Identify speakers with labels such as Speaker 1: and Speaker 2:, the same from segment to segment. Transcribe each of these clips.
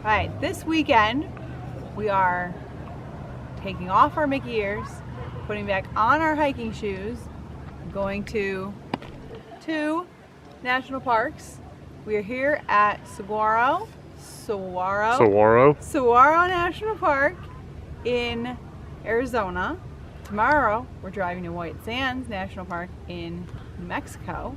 Speaker 1: Alright, this weekend we are taking off our Mickey ears, putting back on our hiking shoes, going to two national parks. We are here at Saguaro National Park in Arizona. Tomorrow we're driving to White Sands National Park in New Mexico.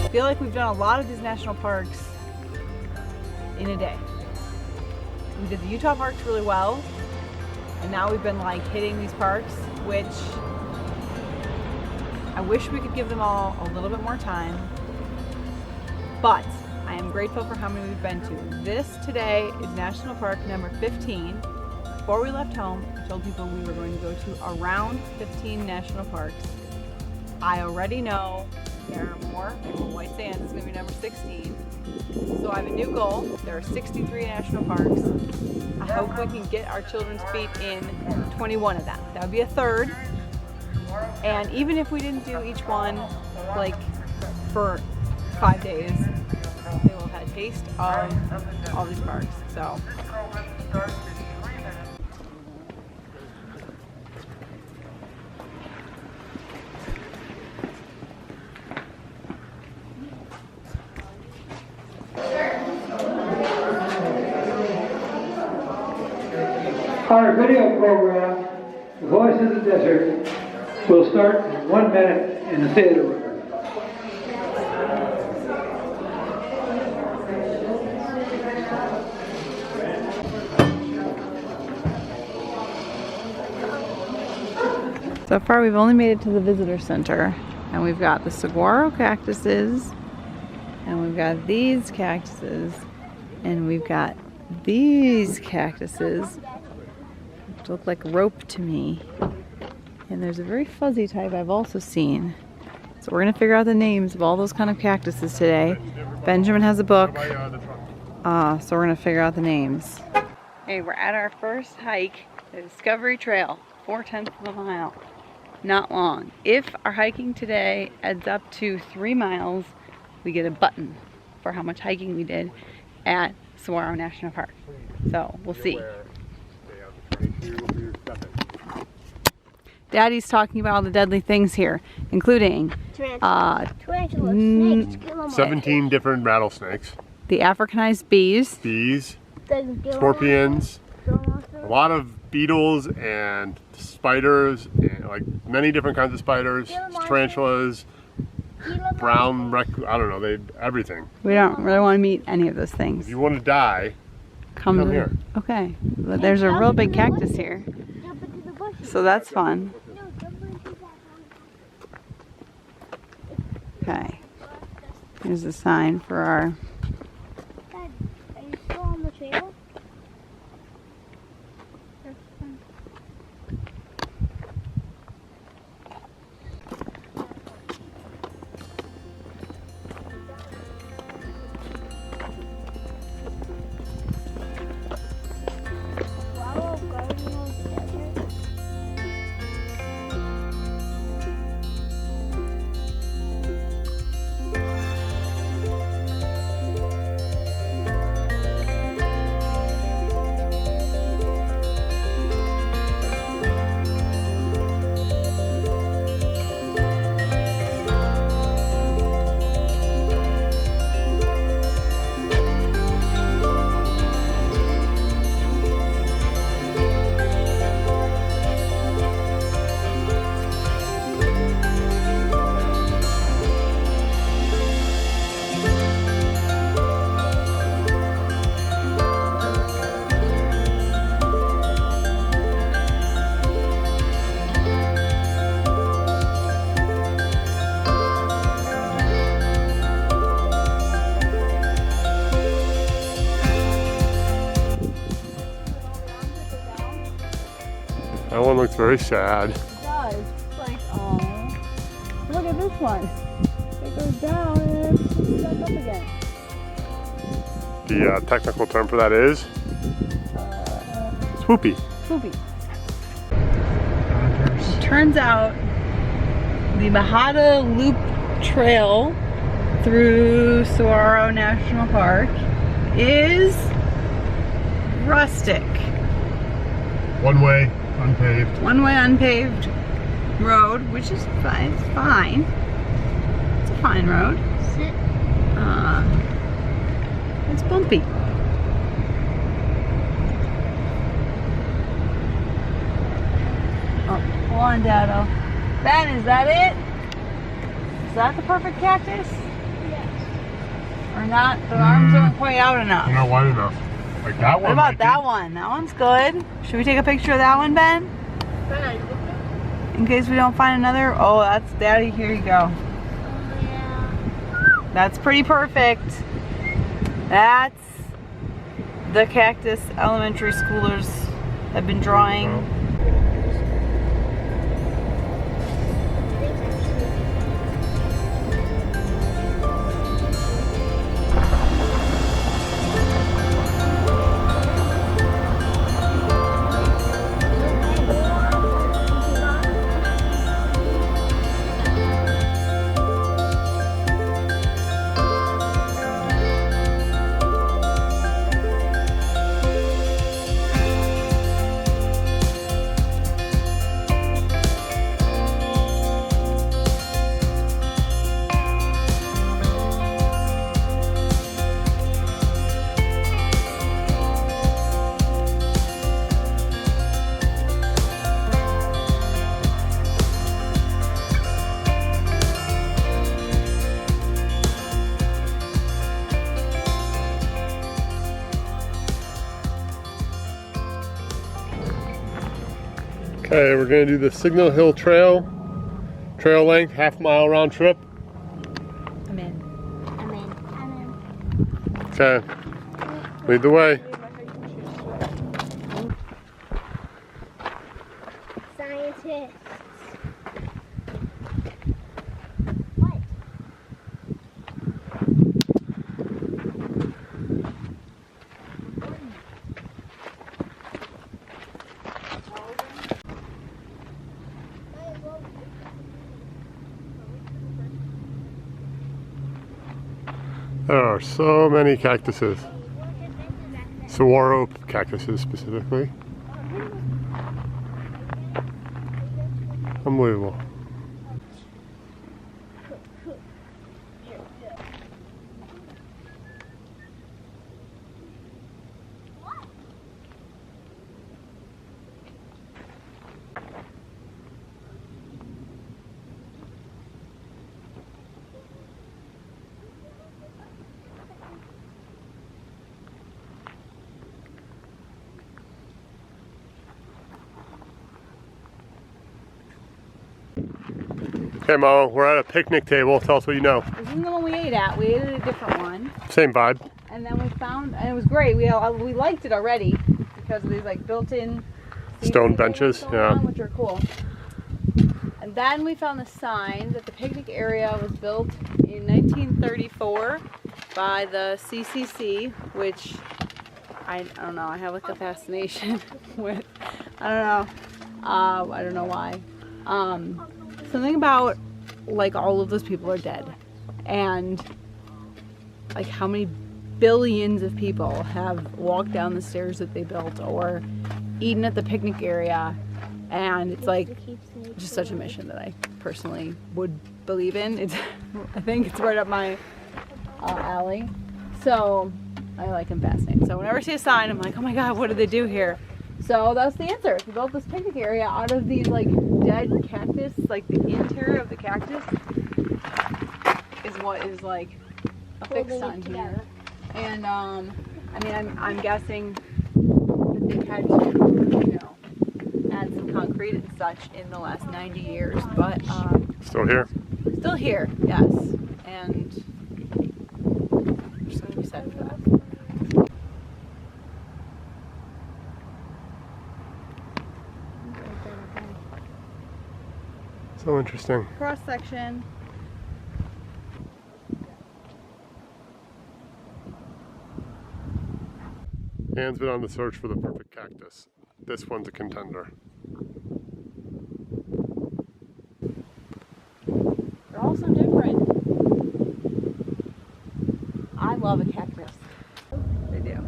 Speaker 1: I feel like we've done a lot of these national parks in a day. We did the Utah parks really well, and now we've been like hitting these parks, which I wish we could give them all a little bit more time, but I am grateful for how many we've been to. This today is National Park number 15. Before we left home, I told people we were going to go to around 15 national parks. I already know there are more. White Sands is going to be number 16. So I have a new goal. There are 63 national parks. I hope we can get our children's feet in 21 of them. That would be a third. And even if we didn't do each one like for 5 days, they will have had a taste of all these parks. So.
Speaker 2: Our video program, The Voice of the Desert, will start in 1 minute in the theater room.
Speaker 1: So far we've only made it to the visitor center, and we've got the saguaro cactuses, and we've got these cactuses, and we've got these cactuses which look like rope to me, and there's a very fuzzy type I've also seen. So we're gonna figure out the names of all those kind of cactuses today. Benjamin has a book, so we're gonna figure out the names. Hey, we're at our first hike, the Discovery Trail, 4/10 of a mile. Not long. If our hiking today adds up to 3 miles, we get a button for how much hiking we did at Saguaro National Park. So we'll see. Daddy's talking about all the deadly things here, including
Speaker 3: tarantulas, snakes,
Speaker 4: 17 different rattlesnakes,
Speaker 1: the Africanized bees,
Speaker 4: scorpions, a lot of beetles and spiders, and like many different kinds of spiders, tarantulas, brown I don't know, everything.
Speaker 1: We don't really want to meet any of those things.
Speaker 4: If you want to die, come here.
Speaker 1: Okay, but there's a real big cactus here, so that's fun. Okay, here's a sign for our...
Speaker 3: Dad, are you still on the trail?
Speaker 4: one looks very sad.
Speaker 1: It does. It's like, oh. Look at this one. It goes down and it comes back up again.
Speaker 4: The technical term for that is swoopy.
Speaker 1: Swoopy. Turns out the Mahata Loop Trail through Saguaro National Park is rustic.
Speaker 4: One way, unpaved.
Speaker 1: One way unpaved road, which is fine. It's fine. It's a fine road. It's bumpy. Oh, hold on, Dado. Ben, is that it? Is that the perfect cactus?
Speaker 3: Yes.
Speaker 1: Or not? The arms aren't quite out enough.
Speaker 4: They're not wide enough. Like that one.
Speaker 1: What about that one? That one's good. Should we take a picture of that one, Ben? In case we don't find another. Oh, that's Daddy. Here you go.
Speaker 3: Oh, yeah.
Speaker 1: That's pretty perfect. That's the cactus elementary schoolers have been drawing.
Speaker 4: Okay, we're gonna do the Signal Hill Trail. Trail length, half-mile round trip.
Speaker 1: I'm in.
Speaker 3: I'm in.
Speaker 4: Okay, lead the way.
Speaker 3: Scientists. What?
Speaker 4: There are so many cactuses. Saguaro cactuses specifically. Unbelievable. Okay, Mama, we're at a picnic table. Tell us what you know.
Speaker 1: This isn't the one we ate at. We ate at a different one.
Speaker 4: Same vibe.
Speaker 1: And then we found, and it was great. We liked it already because of these like built-in
Speaker 4: Stone benches,
Speaker 1: going
Speaker 4: yeah.
Speaker 1: on, which are cool. And then we found the sign that the picnic area was built in 1934 by the CCC, which I don't know. I have like a fascination with. I don't know. I don't know why. Something about like all of those people are dead, and like how many billions of people have walked down the stairs that they built or eaten at the picnic area, and it's like just such a mission that I personally would believe in. It's I think it's right up my alley, so I like am fascinated. So whenever I see a sign, I'm like, oh my god, what did they do here? So that's the answer. We built this picnic area out of these like dead cactus, like the interior of the cactus is what is like affixed on here. And I mean, I'm guessing that they've had to, you know, add some concrete and such in the last 90 years, but
Speaker 4: Still here?
Speaker 1: still here, yes. And there's something to be said for that.
Speaker 4: So interesting.
Speaker 1: Cross section.
Speaker 4: Anne's been on the search for the perfect cactus. This one's a contender.
Speaker 1: They're all so different. I love a cactus. They do.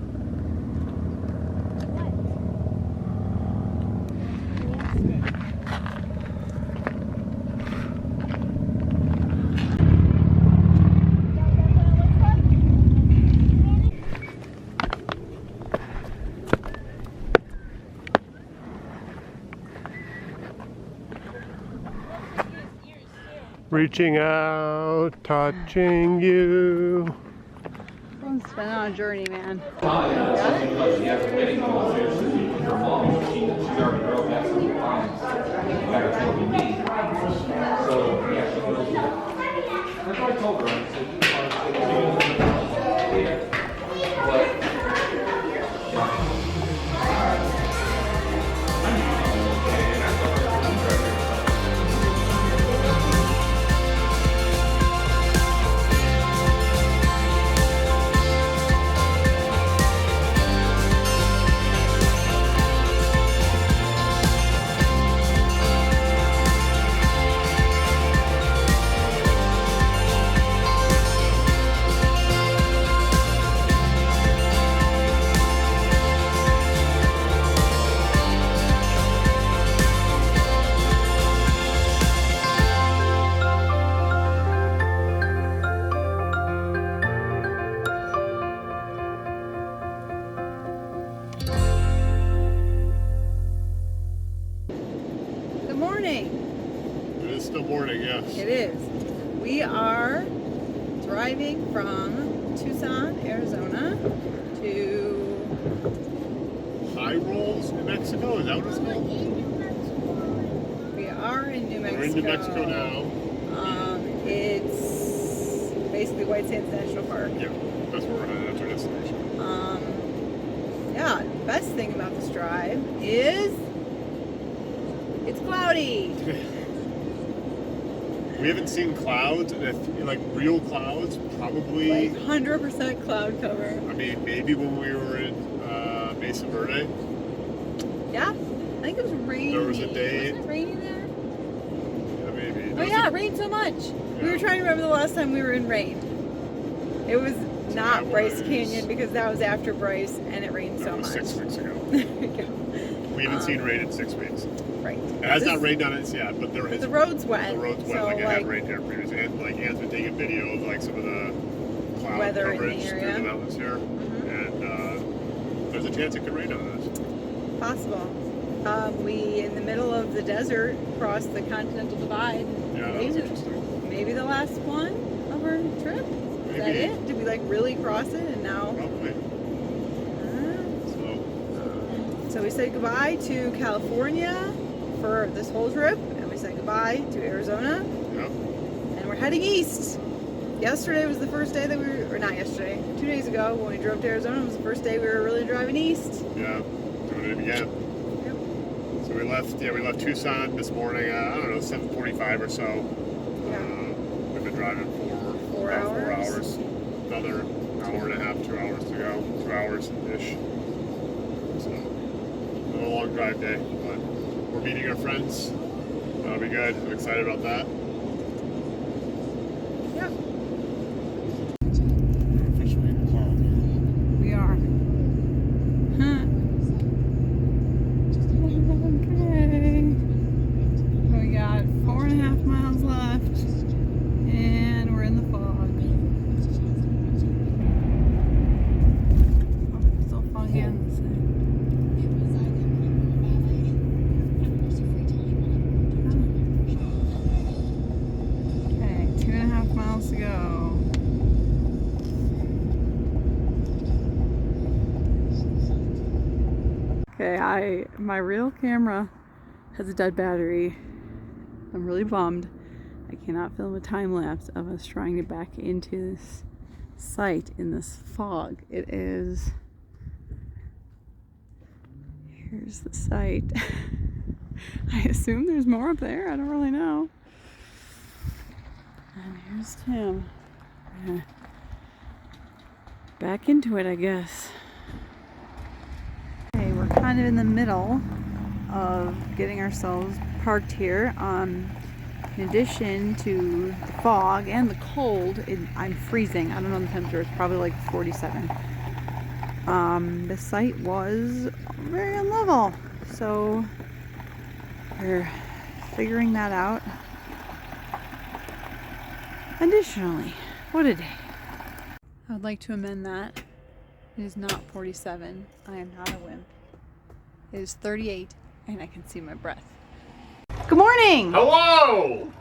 Speaker 4: Reaching out, touching you.
Speaker 1: Someone's been on a journey, man. Good morning.
Speaker 4: It is still morning, yes.
Speaker 1: It is. We are driving from Tucson, Arizona to
Speaker 4: High Rolls, New Mexico, is that what it's called?
Speaker 1: we are in New Mexico.
Speaker 4: We're in New Mexico now.
Speaker 1: It's basically White Sands National Park.
Speaker 4: Yeah, that's where we're headed, that's our destination.
Speaker 1: Yeah, the best thing about this drive is it's cloudy.
Speaker 4: We haven't seen clouds, like real clouds, probably.
Speaker 1: Like 100% cloud cover.
Speaker 4: I mean, maybe when we were in Mesa Verde.
Speaker 1: Yeah, I think it was rainy.
Speaker 4: There was a day.
Speaker 1: Wasn't it rainy there?
Speaker 4: Yeah, maybe.
Speaker 1: Oh yeah, it rained so much. We were trying to remember the last time we were in rain. It was not
Speaker 4: Yeah,
Speaker 1: Bryce
Speaker 4: it
Speaker 1: Canyon
Speaker 4: is.
Speaker 1: because that was after Bryce and it rained so
Speaker 4: That was
Speaker 1: much.
Speaker 4: 6 weeks ago.
Speaker 1: There we go.
Speaker 4: We haven't seen rain in 6 weeks.
Speaker 1: Right.
Speaker 4: It has not rained on it yet, but there
Speaker 1: But
Speaker 4: is.
Speaker 1: the road's wet.
Speaker 4: The road's wet,
Speaker 1: so
Speaker 4: like it had rained here previously. And like Anne's been taking video of like some of the cloud
Speaker 1: Weather in the
Speaker 4: coverage through
Speaker 1: area.
Speaker 4: the mountains here, and there's a chance it could rain on us.
Speaker 1: possible. We, in the middle of the desert, crossed the Continental Divide.
Speaker 4: Yeah, that was interesting.
Speaker 1: Maybe the last one of our trip? Is that
Speaker 4: Maybe.
Speaker 1: it? Did we like really cross it and now?
Speaker 4: Probably.
Speaker 1: So we said goodbye to California for this whole trip, and we said goodbye to Arizona,
Speaker 4: Yep.
Speaker 1: and we're heading east. Yesterday was the first day that we were, or not yesterday, 2 days ago when we drove to Arizona was the first day we were really driving east.
Speaker 4: Yeah. Doing it again.
Speaker 1: Yep.
Speaker 4: So we left Tucson this morning. I don't know, 7:45 or so. We've been driving for about 4 hours. Another hour and a half, 2 hours to go. 2 hours ish. So a long drive day, but we're meeting our friends. That'll be good. I'm excited about that.
Speaker 1: Yeah.
Speaker 4: Officially home.
Speaker 1: We are. Huh. Okay. We got 4.5 miles left, and we're in the fog. Oh, still foggy on this side. Okay, 2.5 miles to go. Okay, my real camera has a dead battery. I'm really bummed. I cannot film a time lapse of us trying to back into this site in this fog. It is. Here's the site. I assume there's more up there. I don't really know. And here's Tim. Back into it, I guess. Okay, we're kind of in the middle of getting ourselves parked here. In addition to the fog and the cold, I'm freezing. I don't know the temperature. It's probably like 47. The site was very unlevel, so we're figuring that out. Additionally, what a day. I would like to amend that. It is not 47. I am not a wimp. It is 38, and I can see my breath. Good morning!
Speaker 4: Hello!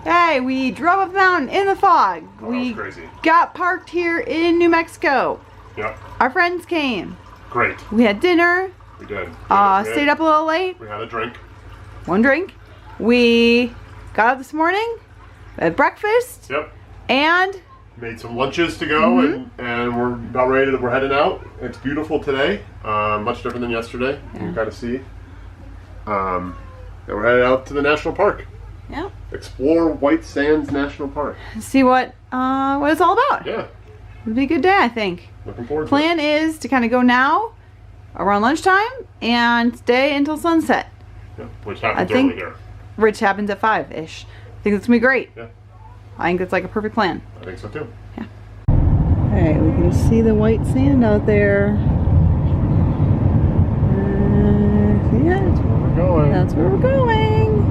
Speaker 1: Hey, we drove up the mountain in the fog.
Speaker 4: Oh,
Speaker 1: We
Speaker 4: that was crazy.
Speaker 1: got parked here in New Mexico.
Speaker 4: Yep.
Speaker 1: Our friends came.
Speaker 4: Great.
Speaker 1: We had dinner.
Speaker 4: We did.
Speaker 1: Stayed up a little late.
Speaker 4: We had a drink.
Speaker 1: One drink. We got up this morning, had breakfast,
Speaker 4: Yep.
Speaker 1: and
Speaker 4: Made some lunches to go, and we're about ready to. We're heading out. It's beautiful today. Much different than yesterday. You can kind of see. And we're headed out to the national park.
Speaker 1: yeah,
Speaker 4: Explore White Sands National Park.
Speaker 1: see what it's all about.
Speaker 4: Yeah.
Speaker 1: It'll be a good day, I think.
Speaker 4: Looking forward to
Speaker 1: Plan is to kind of go now, around lunchtime, and stay until sunset,
Speaker 4: it. Yeah. Which happens
Speaker 1: I think-
Speaker 4: early here.
Speaker 1: which happens at 5-ish. I think it's gonna be great.
Speaker 4: Yeah.
Speaker 1: I think it's like a perfect plan.
Speaker 4: I think so too.
Speaker 1: Alright, we can see the white sand out there. Yeah,
Speaker 4: We're going.
Speaker 1: that's where we're going.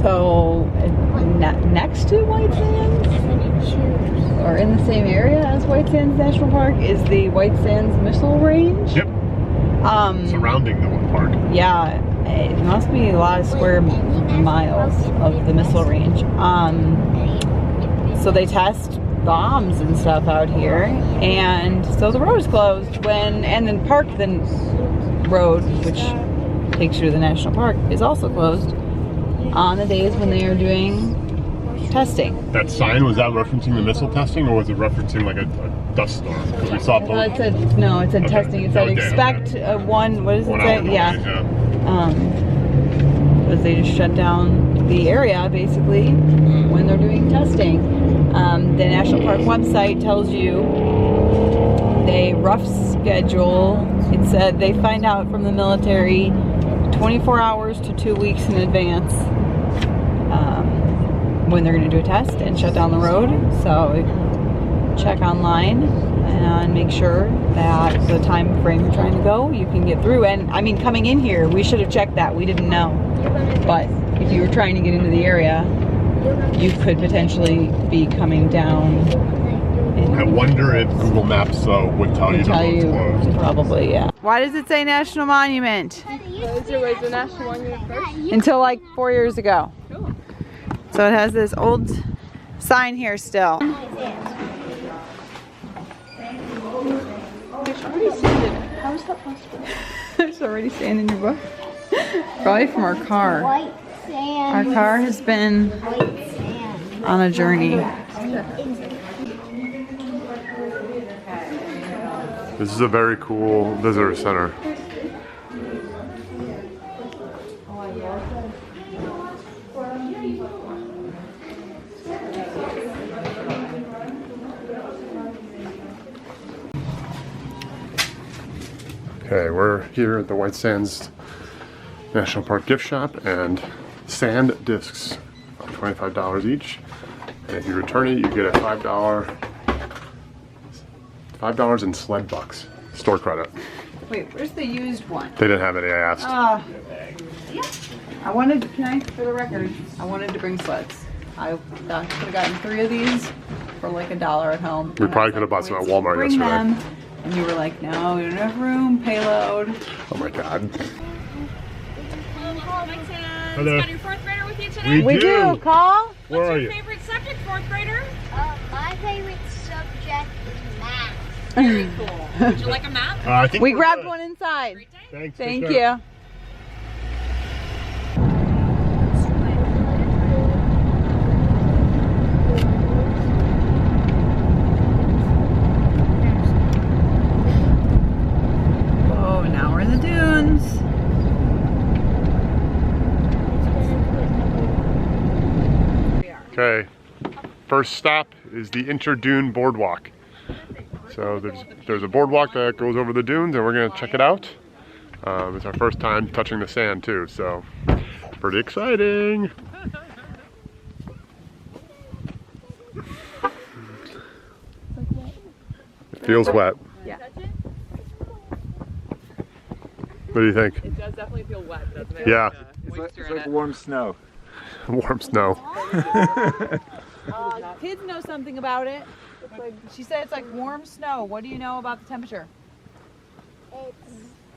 Speaker 1: So, next to White Sands, or in the same area as White Sands National Park, is the White Sands Missile Range.
Speaker 4: Yep. Surrounding the one park.
Speaker 1: Yeah, it must be a lot of square miles of the missile range. So they test bombs and stuff out here, and so the road is closed and then the road, which takes you to the national park, is also closed on the days when they are doing testing.
Speaker 4: That sign, was that referencing the missile testing, or was it referencing like a dust storm? Because we saw both.
Speaker 1: It said
Speaker 4: Okay.
Speaker 1: testing. It said
Speaker 4: Okay,
Speaker 1: expect
Speaker 4: okay.
Speaker 1: what does it
Speaker 4: 1
Speaker 1: say?
Speaker 4: hour delay,
Speaker 1: Yeah. Because they just shut down the area basically when they're doing testing. The National Park website tells you a rough schedule. It said they find out from the military 24 hours to 2 weeks in advance when they're going to do a test and shut down the road. So check online and make sure that the time frame you're trying to go, you can get through. And I mean, coming in here, we should have checked that. We didn't know. But if you were trying to get into the area, you could potentially be coming down.
Speaker 4: I wonder if Google Maps would tell you the road's closed.
Speaker 1: Probably, yeah. Why does it say National Monument?
Speaker 5: Because it was a national monument first.
Speaker 1: Until like 4 years ago.
Speaker 5: Cool.
Speaker 1: So it has this old sign here still.
Speaker 5: There's already sand in it. How is that possible?
Speaker 1: There's already sand in your book. Probably from our car.
Speaker 3: White sand.
Speaker 1: Our car has been
Speaker 3: White sand.
Speaker 1: on a journey.
Speaker 4: This is a very cool visitor center. Okay, we're here at the White Sands National Park gift shop, and sand discs are $25 each. And if you return it, you get a $5 in sled bucks store credit.
Speaker 1: Wait, where's the used one?
Speaker 4: They didn't have any, I asked.
Speaker 1: I wanted, for the record, I wanted to bring sleds. I could have gotten 3 of these for like $1 at home.
Speaker 4: We probably could have bought some at Walmart
Speaker 1: Bring
Speaker 4: yesterday.
Speaker 1: them. And you were like, no, we don't have room, payload.
Speaker 4: Oh my god.
Speaker 5: Hello. Got your fourth grader with you today?
Speaker 1: We do, call.
Speaker 4: Where
Speaker 5: What's
Speaker 4: are
Speaker 5: your
Speaker 4: you?
Speaker 5: favorite subject, fourth grader?
Speaker 3: My favorite subject is math.
Speaker 5: Very cool. Would you like a map?
Speaker 4: I think
Speaker 1: We
Speaker 4: we're
Speaker 1: grabbed
Speaker 4: good.
Speaker 1: one inside.
Speaker 5: Great day.
Speaker 4: Thanks.
Speaker 1: Thank
Speaker 4: take care.
Speaker 1: you. Oh, now we're in the dunes.
Speaker 4: Okay, first stop is the Interdune Boardwalk. So there's a boardwalk that goes over the dunes, and we're gonna check it out. It's our first time touching the sand too, so pretty exciting. It feels wet.
Speaker 1: Yeah.
Speaker 4: What do you think?
Speaker 6: It does definitely feel wet, doesn't it?
Speaker 4: Yeah.
Speaker 6: Moisture
Speaker 7: It's
Speaker 6: in
Speaker 7: like
Speaker 6: it.
Speaker 7: warm snow.
Speaker 4: Warm snow.
Speaker 1: Kids know something about it. She said it's like warm snow. What do you know about the temperature?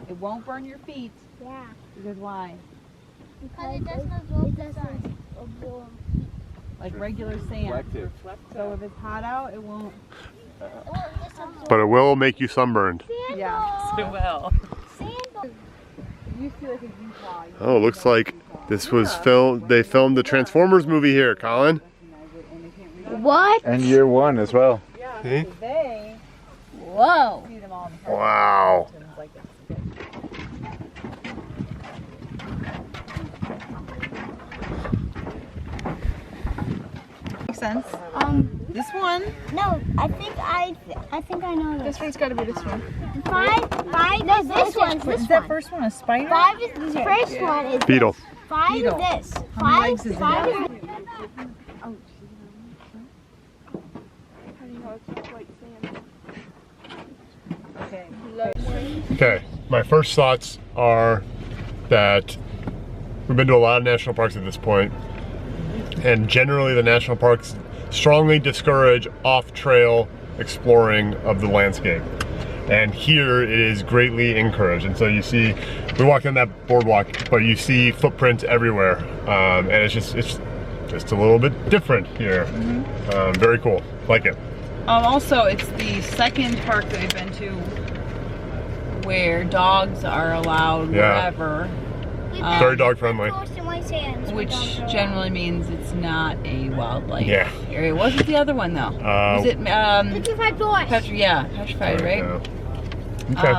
Speaker 1: It won't burn your feet.
Speaker 3: Yeah.
Speaker 1: Because why?
Speaker 3: Because it doesn't absorb the sun.
Speaker 1: Like regular sand.
Speaker 7: Reflective.
Speaker 1: So if it's hot out, it won't.
Speaker 4: But it will make you sunburned.
Speaker 1: Yeah.
Speaker 6: It will.
Speaker 1: You feel like a Utah.
Speaker 4: Oh, looks like this was filmed. They filmed the Transformers movie here, Colin.
Speaker 3: What?
Speaker 7: And year one as well.
Speaker 4: See?
Speaker 1: They
Speaker 3: Whoa.
Speaker 1: see them all in the park.
Speaker 4: Wow.
Speaker 1: Like this. Makes sense. This one.
Speaker 3: No, I think I know this.
Speaker 5: This one's got to be this one.
Speaker 3: Five is this one. This
Speaker 1: Is that
Speaker 3: one.
Speaker 1: first one a spider?
Speaker 3: Five is the first one is
Speaker 4: Beetle.
Speaker 3: this. Five
Speaker 1: Beetle.
Speaker 3: is this.
Speaker 1: How many
Speaker 3: Five.
Speaker 1: legs is it?
Speaker 3: Five is
Speaker 5: How do you know it's not white sand?
Speaker 1: Okay.
Speaker 4: Okay, my first thoughts are that we've been to a lot of national parks at this point, and generally the national parks strongly discourage off-trail exploring of the landscape. And here it is greatly encouraged. And so you see, we walk on that boardwalk, but you see footprints everywhere. And it's just a little bit different here. Very cool, like it.
Speaker 1: Also, it's the second park that we've been to where dogs are allowed
Speaker 4: Yeah.
Speaker 1: wherever,
Speaker 4: Very dog friendly.
Speaker 3: Coast and white sands.
Speaker 1: which generally means it's not a wildlife
Speaker 4: Yeah.
Speaker 1: area. Wasn't the other one though? Was it
Speaker 3: Petrified forest.
Speaker 1: petrified, right?
Speaker 4: Yeah. Okay,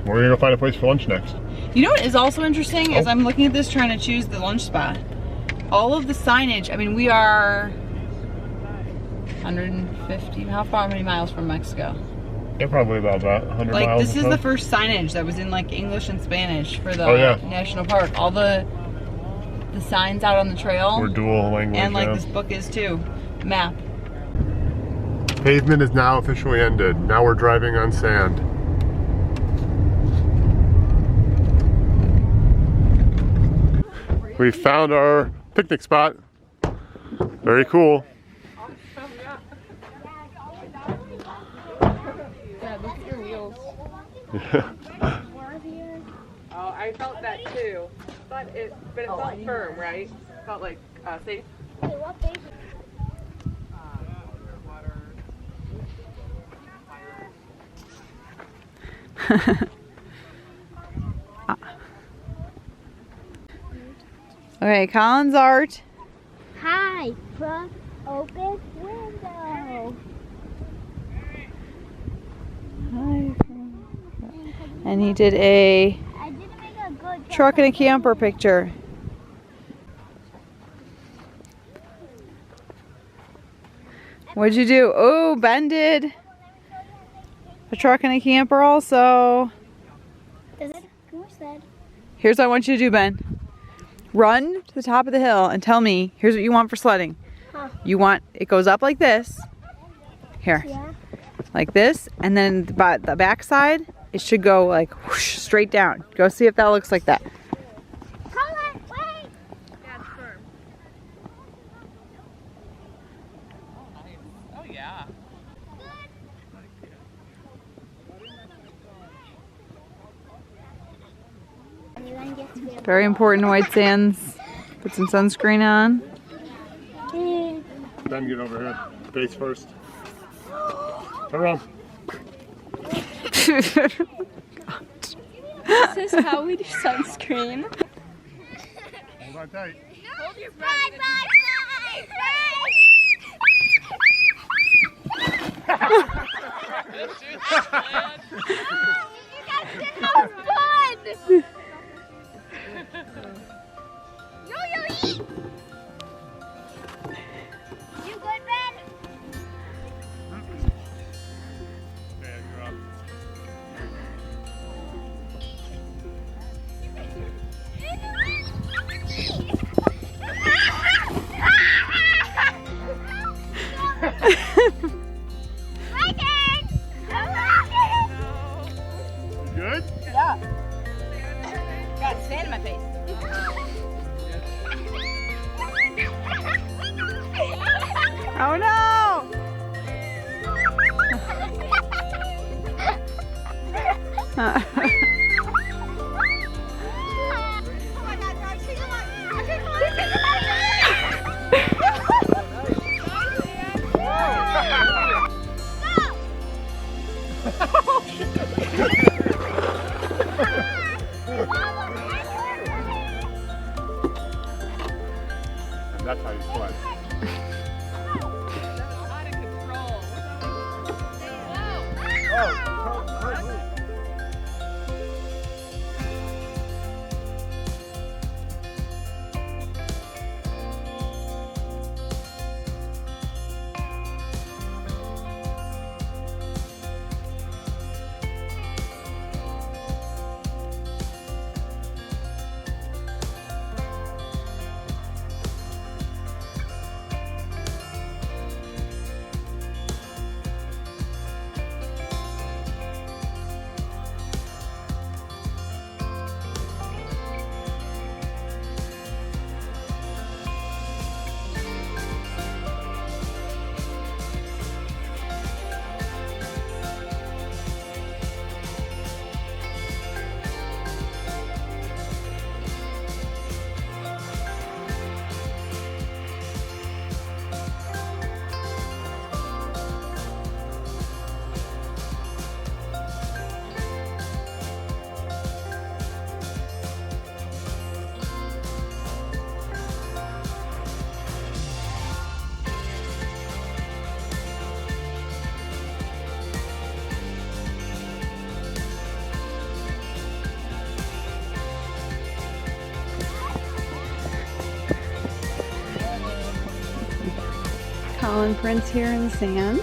Speaker 4: we're gonna go find a place for lunch next.
Speaker 1: You know what is also interesting is
Speaker 4: Oh.
Speaker 1: I'm looking at this trying to choose the lunch spot. All of the signage, I mean, we are 150, how many miles from Mexico?
Speaker 4: Yeah, probably about that, 100
Speaker 1: Like,
Speaker 4: miles.
Speaker 1: this
Speaker 4: or
Speaker 1: is
Speaker 4: so.
Speaker 1: the first signage that was in like English and Spanish for the
Speaker 4: Oh, yeah.
Speaker 1: national park. All the signs out on the trail.
Speaker 4: We're dual language.
Speaker 1: And like
Speaker 4: yeah.
Speaker 1: this book is too. Map.
Speaker 4: Pavement is now officially ended. Now we're driving on sand. We found our picnic spot. Very cool.
Speaker 5: Yeah, look at your wheels.
Speaker 6: Oh, I felt that too. But it felt firm, right? Felt like safe.
Speaker 3: Wait, what baby?
Speaker 1: Okay, Colin's art.
Speaker 3: Hi, front open window.
Speaker 1: And he did a
Speaker 3: I didn't make a good
Speaker 1: truck and a camper picture. What'd you do? Oh, Ben did a truck and a camper also.
Speaker 3: Does it? What's that?
Speaker 1: Here's what I want you to do, Ben. Run to the top of the hill and tell me, here's what you want for sledding.
Speaker 3: Huh.
Speaker 1: You want, it goes up like this. Here.
Speaker 3: Yeah.
Speaker 1: Like this. And then the back side, it should go like whoosh, straight down. Go see if that looks like that.
Speaker 3: Hold on, wait.
Speaker 5: Yeah, it's firm.
Speaker 6: Oh yeah.
Speaker 3: Anyone gets to be a-
Speaker 1: Very important, white sands. Put some sunscreen on.
Speaker 4: Ben, get over here. Face first. Turn around.
Speaker 5: This is how we do sunscreen.
Speaker 4: Hold on tight.
Speaker 5: Hold your
Speaker 3: Bye,
Speaker 5: breath.
Speaker 3: bye, bye, bye. You guys did have fun. Yo, yo, eat.
Speaker 4: That's how you play.
Speaker 6: Out of control.
Speaker 1: Colin prints here in the sand.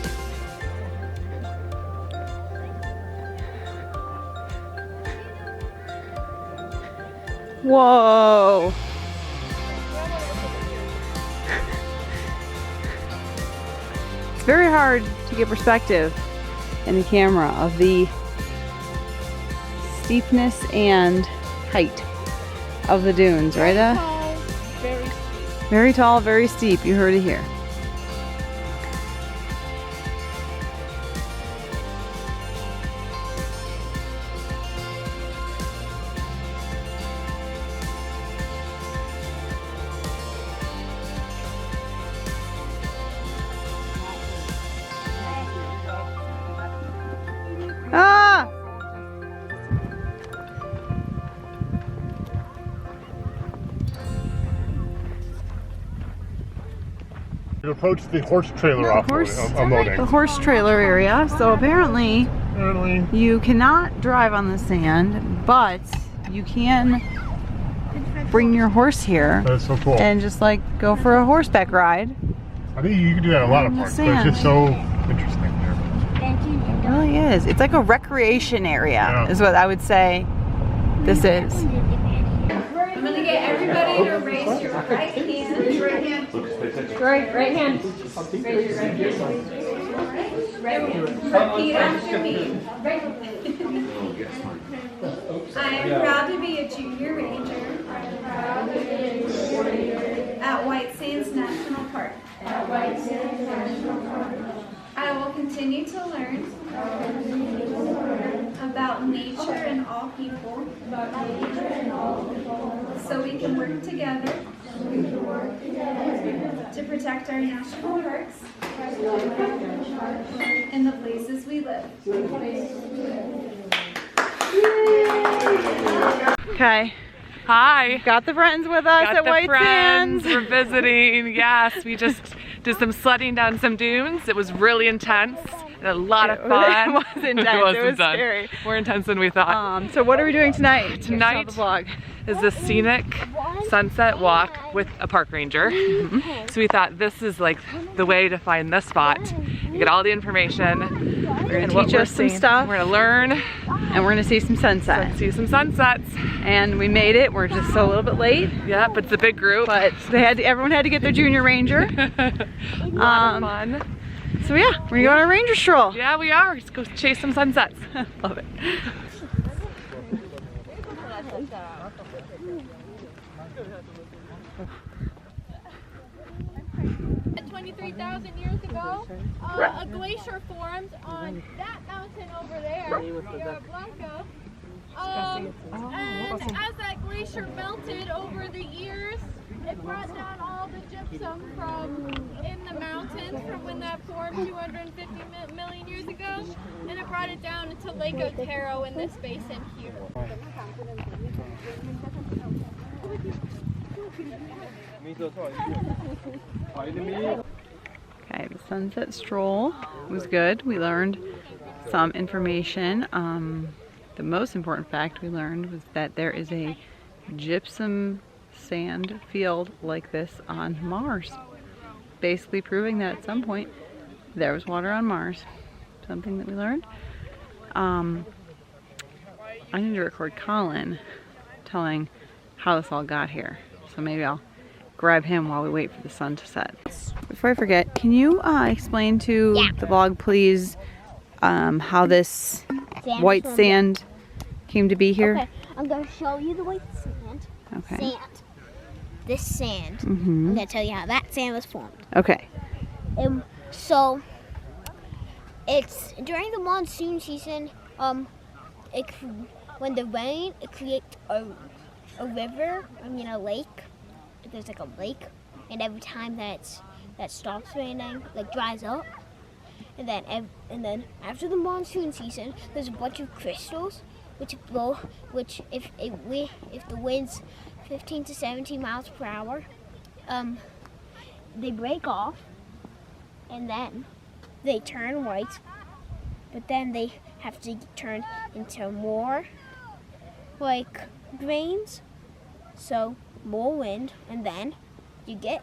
Speaker 1: Whoa! It's very hard to get perspective in the camera of the steepness and height of the dunes, right?
Speaker 5: Very steep.
Speaker 1: Very tall, very steep. You heard it here. Ah!
Speaker 4: You approach the horse trailer unloading.
Speaker 1: The horse trailer area. So apparently
Speaker 4: Apparently,
Speaker 1: you cannot drive on the sand, but you can bring your horse here
Speaker 4: that's so cool.
Speaker 1: and just like go for a horseback ride.
Speaker 4: I think you can do that in a lot of
Speaker 1: On the
Speaker 4: parks, but it's just so interesting here.
Speaker 1: It really is. It's like a recreation area,
Speaker 4: Yeah.
Speaker 1: is what I would say this is.
Speaker 5: I'm gonna get everybody to raise your right hand. Right hand. Right hand. Raise your right hand. Repeat after me. I am proud to be a junior ranger at White Sands National Park. I will continue to learn about nature and all people so we can work together to protect our national parks and the places we live.
Speaker 1: Okay,
Speaker 6: Hi.
Speaker 1: got the friends with us
Speaker 6: Got
Speaker 1: at
Speaker 6: the
Speaker 1: White
Speaker 6: friends.
Speaker 1: Sands.
Speaker 6: We're visiting. Yes, we just did some sledding down some dunes. It was really intense and a lot of fun.
Speaker 1: It was intense. It was
Speaker 6: intense.
Speaker 1: scary.
Speaker 6: More intense than we thought.
Speaker 1: So what are we doing tonight?
Speaker 6: Tonight
Speaker 1: Tell the vlog.
Speaker 6: is a scenic sunset walk with a park ranger. So we thought this is like the way to find this spot. You get all the information.
Speaker 1: We're gonna teach us some stuff.
Speaker 6: We're gonna learn
Speaker 1: And we're gonna see some sunset.
Speaker 6: see some sunsets.
Speaker 1: And we made it. We're just a little bit late,
Speaker 6: Yeah, but it's a big group.
Speaker 1: but everyone had to get their junior ranger.
Speaker 6: a lot of fun.
Speaker 1: So yeah, we're going on a ranger stroll.
Speaker 6: Yeah, we are. Let's go chase some sunsets.
Speaker 1: Love it.
Speaker 3: 23,000 years ago, a glacier formed on that mountain over there, Sierra Blanca,
Speaker 5: And as that glacier melted over the years, it brought down all the gypsum from in the mountains from when that formed 250 million years ago, and it brought it down into Lake Otero in this basin here.
Speaker 1: Okay, the sunset stroll was good. We learned some information. The most important fact we learned was that there is a gypsum sand field like this on Mars. Basically proving that at some point there was water on Mars. Something that we learned. I need to record Colin telling how this all got here. So maybe I'll grab him while we wait for the sun to set. Before I forget, can you explain to the vlog, please, how this white sand came to be here?
Speaker 3: Okay, I'm going to show you the white sand.
Speaker 1: Okay.
Speaker 3: Sand. This sand. I'm going to tell you how that sand was formed.
Speaker 1: Okay.
Speaker 3: So, it's during the monsoon season, when the rain, it creates a river, a lake. There's like a lake, and every time that stops raining, like dries up, and then after the monsoon season, there's a bunch of crystals which if the wind's 15 to 17 miles per hour, they break off, and then they turn white, but then they have to turn into more like grains, so more wind, and then you get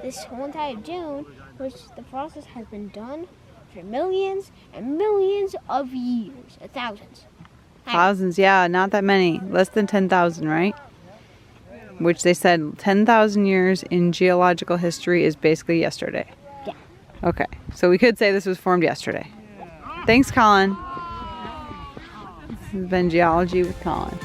Speaker 3: this whole entire dune, which the process has been done for millions and millions of years, thousands.
Speaker 1: Thousands, yeah, not that many. Less than 10,000, right? Which they said 10,000 years in geological history is basically yesterday.
Speaker 3: Yeah.
Speaker 1: Okay, so we could say this was formed yesterday. Thanks, Colin. This has been Geology with Colin.